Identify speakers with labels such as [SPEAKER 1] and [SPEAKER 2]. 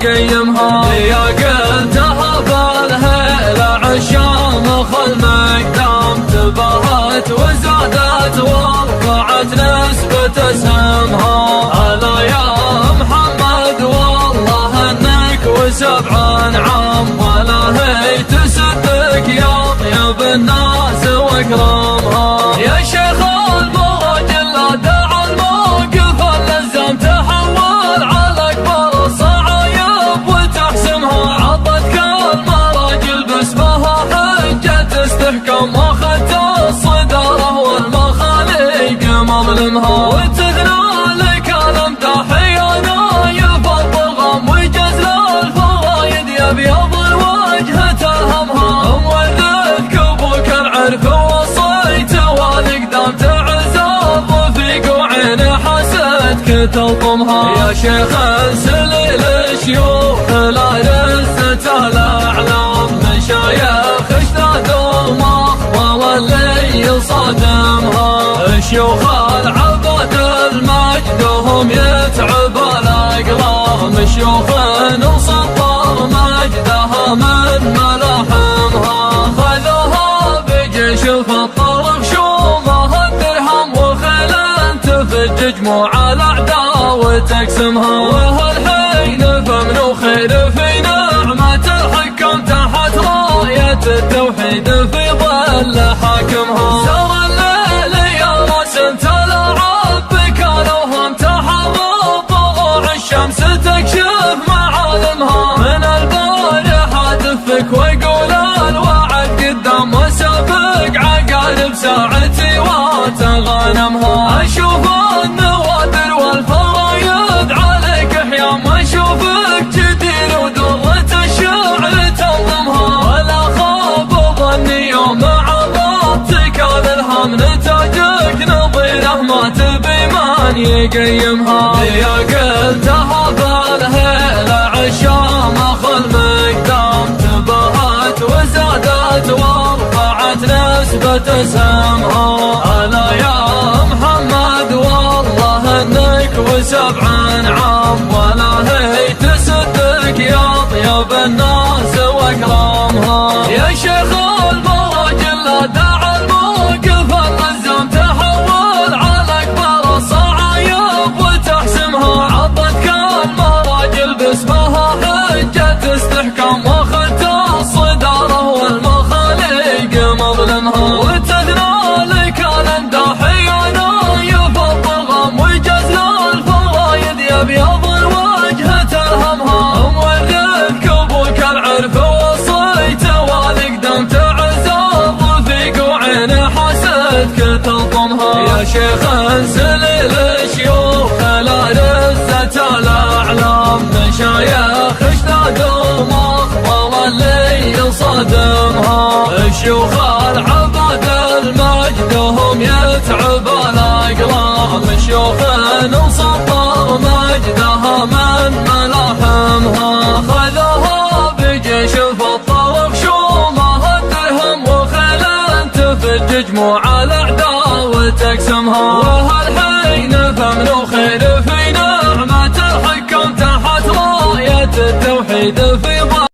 [SPEAKER 1] يقيمها. يا قلتها بالهيل عشان خل مقدام تباهت وزادت ورفعت نسبة اسهمها. هلا يا محمد والله انك وسبع نعم ولا هي تسدك يا طيب الناس واكرمها. يا شيخ المراجل لا دع الموقف اللزم تحول على اكبر الصعايب وتحسمها. عضتك المراجل باسمها حجة استحكام واخذت الصدارة والمخاليق مظلمها. وتثنى لك الامداح يا نايف الضغم وجزل الفوايد يبيض الوجه تلهمها. مورثك ابوك العرف وصيت والاقدام تعز الرفيق وعين حسدك تلطمها. يا شيخ السليل الشيوخ لا رزة الاعلام مشايخ اشتادوا مخوى واللي صادمها. شيوخ العبد المجد هم يتعب الاقلام شيوخ وسطر مجدها من ملاحمها. خذوها بجيش فطر خشومها الدرهم وخيل تفج جموع الاعداء وتقسمها. وهالحين فمن خير في نعمة الحكم تحت راية التوحيد في ظل حاكمها. سوى الليل يا راسم تلعب كانوا هم تحرر طلوع الشمس تكشف معالمها. من البارحة دفك ويقول الوعد قدام وسابق عقارب ساعتي وتغنمها. اشوف النوادر والفرايد عليك حيام واشوفك جدير ودرة الشعر تنظمها. ولا خاب ظني يوم عرضتك الالهام نتاجك نظيره ما تبي من يقيمها. يا قلتها بالهيل عشان خل مقدام تباهت وزادت ورفعت نسبة اسهمها. هلا يا محمد والله انك وسبع نعم ولا هي تسدك يا طيب الناس واكرمها. يا شيخ المراجل لا دع الموقف اللزم تحول على اكبر الصعايب وتحسمها. عضتك المراجل باسمها حجة استحكام واخذت الصدارة والمخاليق مظلمها. وتثنى لك الامداح يا نايف الضغم وجزل الفوايد يبيض الوجه تلهمها. مورثك ابوك العرف وصيت والاقدام تعز الرفيق وعين حسدك تلطمها. يا شيخ انسليل الشيوخ لا رزة الاعلام مشايخ اشتادوا مخوى واللي صادمها. شيوخ العبد المجد هم يتعب الاقلام شيوخ وسطر مجدها من ملاحمها. خذوها بجيش فطر خشومها الدرهم وخيل تفج جموع الاعداء وتقسمها. وهالحين فمن خير في نعمة الحكم تحت راية التوحيد في